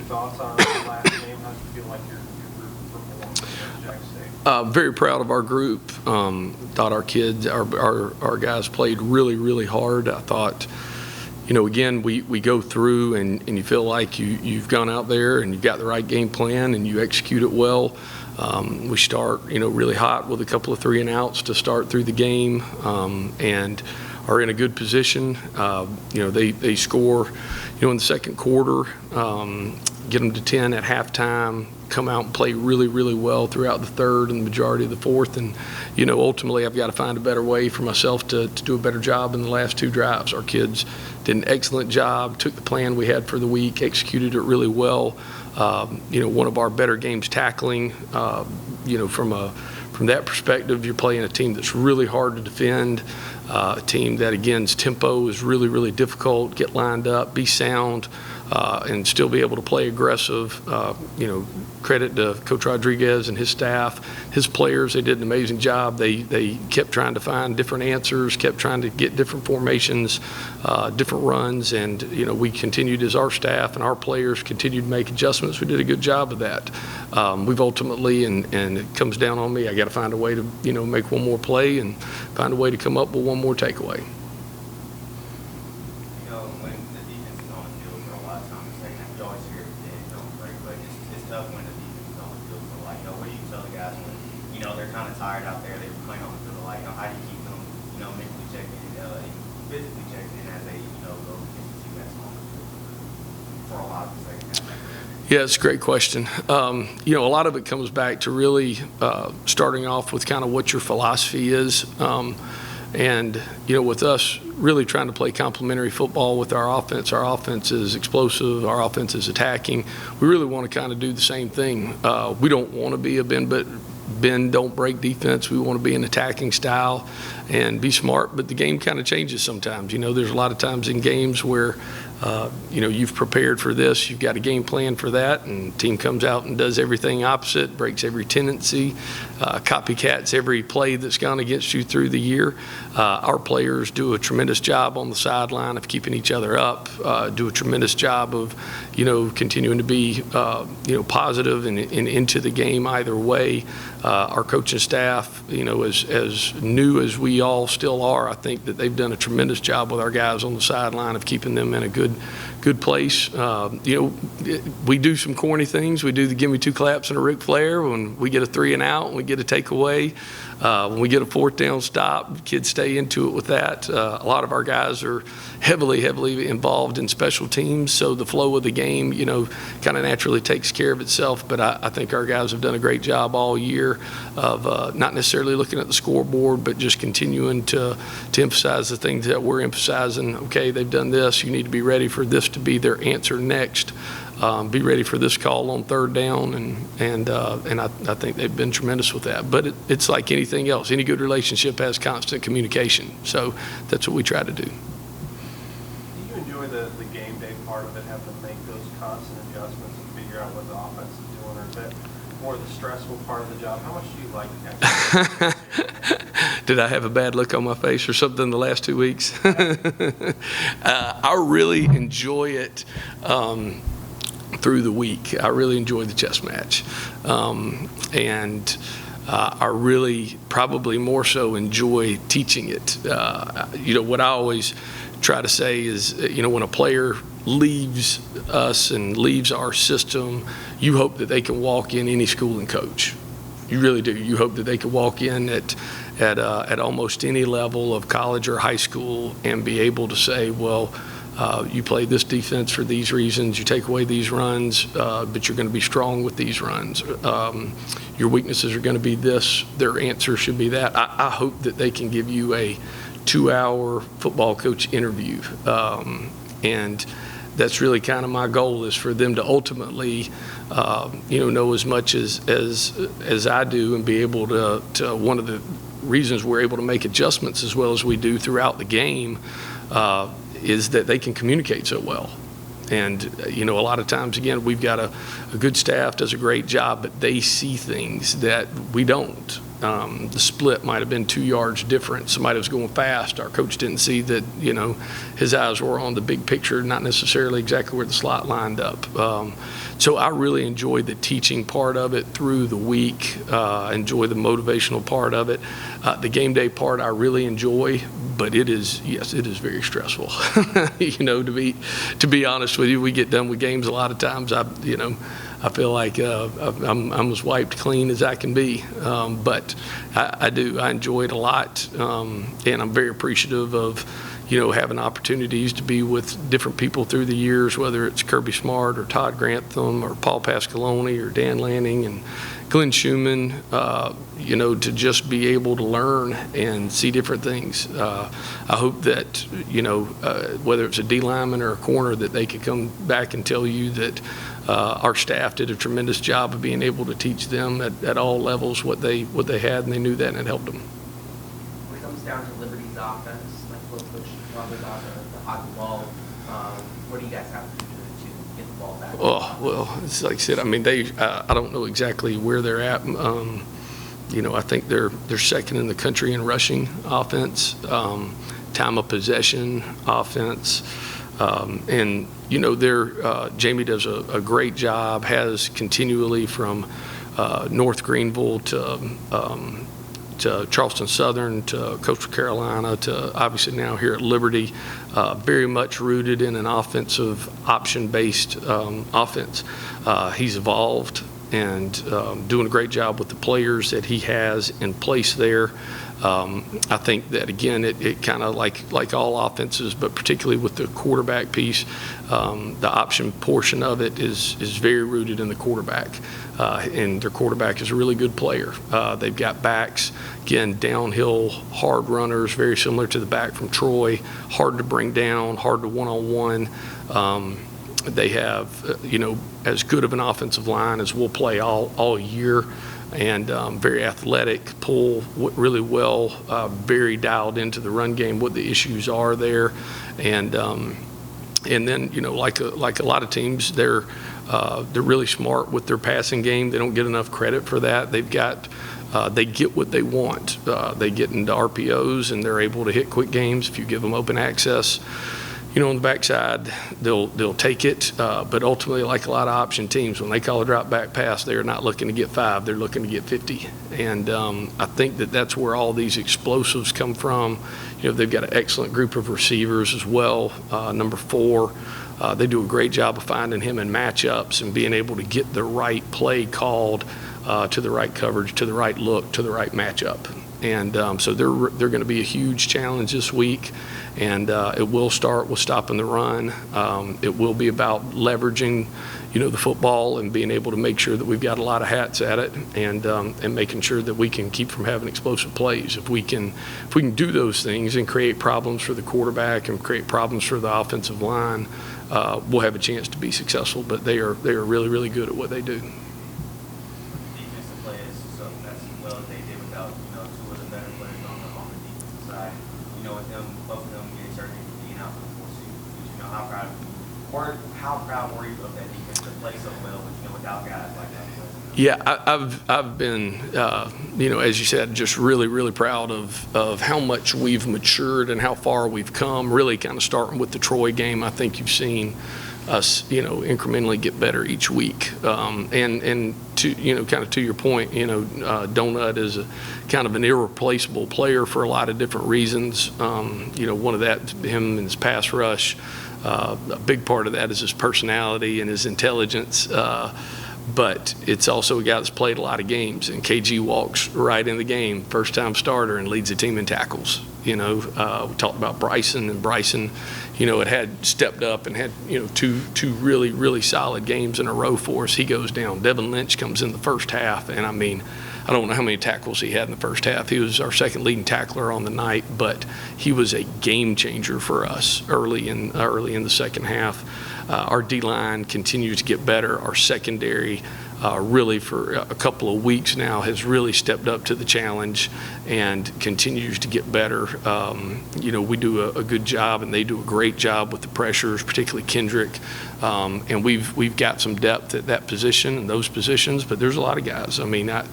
thoughts on the last game? How do you feel like your group performed against Jack State? Very proud of our group. Thought our kids, our guys played really, really hard. I thought, again, we go through and you feel like you've gone out there and you've got the right game plan and you execute it well. We start, really hot with a couple of 3-and-outs to start through the game, and are in a good position. They score, in the second quarter, get them to 10 at halftime, come out and play really, really well throughout the third and the majority of the fourth. And, ultimately I've got to find a better way for myself to do a better job in the last 2 drives. Our kids did an excellent job, took the plan we had for the week, executed it really well. One of our better games tackling, from that perspective, you're playing a team that's really hard to defend, a team that, again's tempo is really, really difficult. Get lined up, be sound, and still be able to play aggressive. Credit to Coach Rodriguez and his staff, his players. They did an amazing job. They kept trying to find different answers, kept trying to get different formations, different runs, and we continued as our staff and our players continued to make adjustments. We did a good job of that. We've ultimately, and it comes down on me, I got to find a way to make one more play and find a way to come up with one more takeaway. When the defense is on the field for a lot of times, you always hear it don't break, but it's tough when the defense is on the field for what do you tell the guys when they're kind of tired out there, they're playing on the field, how do you keep them mentally checked in, physically checked in as they go against the team that's on the field for a lot of the second half? Yeah, it's a great question. A lot of it comes back to really starting off with kind of what your philosophy is. And with us really trying to play complementary football with our offense is explosive, our offense is attacking. We really want to kind of do the same thing. We don't want to be a bend, don't break defense. We want to be an attacking style and be smart, but the game kind of changes sometimes. There's a lot of times in games where you've prepared for this, you've got a game plan for that, and the team comes out and does everything opposite, breaks every tendency, copycats every play that's gone against you through the year. Our players do a tremendous job on the sideline of keeping each other up, do a tremendous job of, continuing to be, positive and into the game either way. Our coaching staff, as new as we all still are, I think that they've done a tremendous job with our guys on the sideline of keeping them in a good place. We do some corny things. We do the give me 2 claps and a Ric Flair when we get a 3-and-out and we get a takeaway. When we get a 4th down stop, kids stay into it with that. A lot of our guys are heavily involved in special teams, so the flow of the game, kind of naturally takes care of itself. But I think our guys have done a great job all year of not necessarily looking at the scoreboard, but just continuing to emphasize the things that we're emphasizing. Okay, they've done this. You need to be ready for this to be their answer next. Be ready for this call on 3rd down, and I think they've been tremendous with that. But it's like anything else. Any good relationship has constant communication, so that's what we try to do. Do you enjoy the game day part of it, having to make those constant adjustments and figure out what the offense is doing, or is that more the stressful part of the job? How much do you like that? Did I have a bad look on my face or something the last 2 weeks? I really enjoy it. Through the week, I really enjoy the chess match, and I really probably more so enjoy teaching it. What I always try to say is, when a player leaves us and leaves our system, you hope that they can walk in any school and coach. You really do. You hope that they can walk in at almost any level of college or high school and be able to say, well, you play this defense for these reasons, you take away these runs, but you're going to be strong with these runs. Your weaknesses are going to be this, their answer should be that. I hope that they can give you a 2-hour football coach interview. And that's really kind of my goal, is for them to ultimately, know as much as I do, and be able to one of the reasons we're able to make adjustments as well as we do throughout the game, is that they can communicate so well. And, a lot of times, again, we've got a good staff, does a great job, but they see things that we don't. the split might have been 2 yards different. Somebody was going fast. Our coach didn't see that, his eyes were on the big picture, not necessarily exactly where the slot lined up. So I really enjoyed the teaching part of it through the week, enjoy the motivational part of it. The game day part I really enjoy, but it is very stressful. To be honest with you, we get done with games a lot of times. I feel like I'm as wiped clean as I can be, but I enjoy it a lot, and I'm very appreciative of having opportunities to be with different people through the years, whether it's Kirby Smart or Todd Grantham or Paul Pasqualoni or Dan Lanning and Glenn Schumann, to just be able to learn and see different things. I hope that, whether it's a D lineman or a corner, that they could come back and tell you that our staff did a tremendous job of being able to teach them at all levels what they had, and they knew that, and it helped them. When it comes down to Liberty's offense, like Coach talked about the hockey ball, what do you guys have to do to get the ball back? Oh, well, it's like I said, I don't know exactly where they're at. I think they're second in the country in rushing offense, time of possession offense, and Jamie does a great job, has continually from North Greenville to Charleston Southern to Coastal Carolina to obviously now here at Liberty, very much rooted in an offensive option-based offense. He's evolved and doing a great job with the players that he has in place there. I think that, again, it kind of like all offenses, but particularly with the quarterback piece, the option portion of it is very rooted in the quarterback. And their quarterback is a really good player. They've got backs, again, downhill, hard runners, very similar to the back from Troy, hard to bring down, hard to one-on-one. They have, as good of an offensive line as we'll play all year, and very athletic, pull really well, very dialed into the run game, what the issues are there. And then, like a lot of teams, they're really smart with their passing game. They don't get enough credit for that. They get what they want. They get into RPOs, and they're able to hit quick games if you give them open access. On the backside, they'll take it, but ultimately, like a lot of option teams, when they call a drop back pass, they're not looking to get 5, they're looking to get 50. And I think that's where all these explosives come from. They've got an excellent group of receivers as well. Number 4, they do a great job of finding him in matchups and being able to get the right play called to the right coverage, to the right look, to the right matchup. And so they're going to be a huge challenge this week, and it will start with stopping the run. It will be about leveraging, the football and being able to make sure that we've got a lot of hats at it, and making sure that we can keep from having explosive plays. If we can do those things and create problems for the quarterback and create problems for the offensive line, we'll have a chance to be successful. But they are really, really good at what they do. Defensive players, so that's well as they did without, two of the better players on the defensive side. With them, both of them getting surgery for being out for the 4 seasons. How proud were you of that defense to play so well, without guys like that? Yeah, I've been, as you said, just really, really proud of how much we've matured and how far we've come. Really, kind of starting with the Troy game, I think you've seen us, incrementally get better each week. And to, kind of to your point, Donut is a kind of an irreplaceable player for a lot of different reasons. One of that, him and his pass rush. A big part of that is his personality and his intelligence. But it's also a guy that's played a lot of games, and KG walks right in the game, first-time starter, and leads the team in tackles. We talked about Bryson, and Bryson, had stepped up and had, two really, really solid games in a row for us. He goes down. Devin Lynch comes in the first half, and I don't know how many tackles he had in the first half. He was our second leading tackler on the night, but he was a game changer for us early in the second half. Our D-line continues to get better. Our secondary really for a couple of weeks now has really stepped up to the challenge and continues to get better. We do a good job, and they do a great job with the pressures, particularly Kendrick. And we've got some depth at that position and those positions, but there's a lot of guys. I mean, I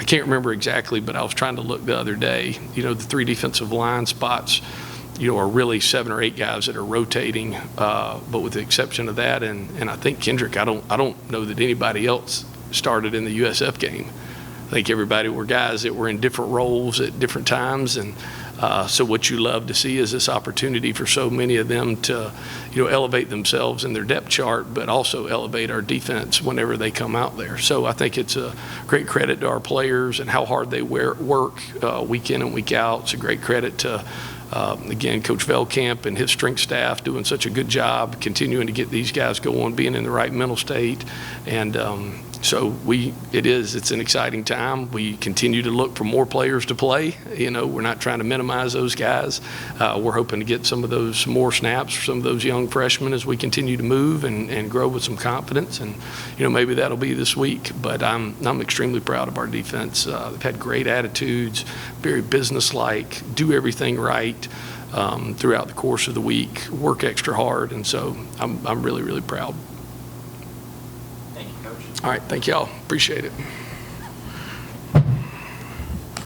can't remember exactly, but I was trying to look the other day. The 3 defensive line spots, are really 7 or 8 guys that are rotating, but with the exception of that, and I think Kendrick, I don't know that anybody else started in the USF game. I think everybody were guys that were in different roles at different times, and so what you love to see is this opportunity for so many of them to, elevate themselves in their depth chart, but also elevate our defense whenever they come out there. So I think it's a great credit to our players and how hard they work week in and week out. It's a great credit to again, Coach Veldkamp and his strength staff doing such a good job, continuing to get these guys going, being in the right mental state. And so it's an exciting time. We continue to look for more players to play. We're not trying to minimize those guys. We're hoping to get some of those more snaps for some of those young freshmen as we continue to move and grow with some confidence. And, maybe that'll be this week. But I'm extremely proud of our defense. They've had great attitudes, very businesslike, do everything right throughout the course of the week, work extra hard. And so I'm really, really proud. Thank you, Coach. All right, thank y'all. Appreciate it.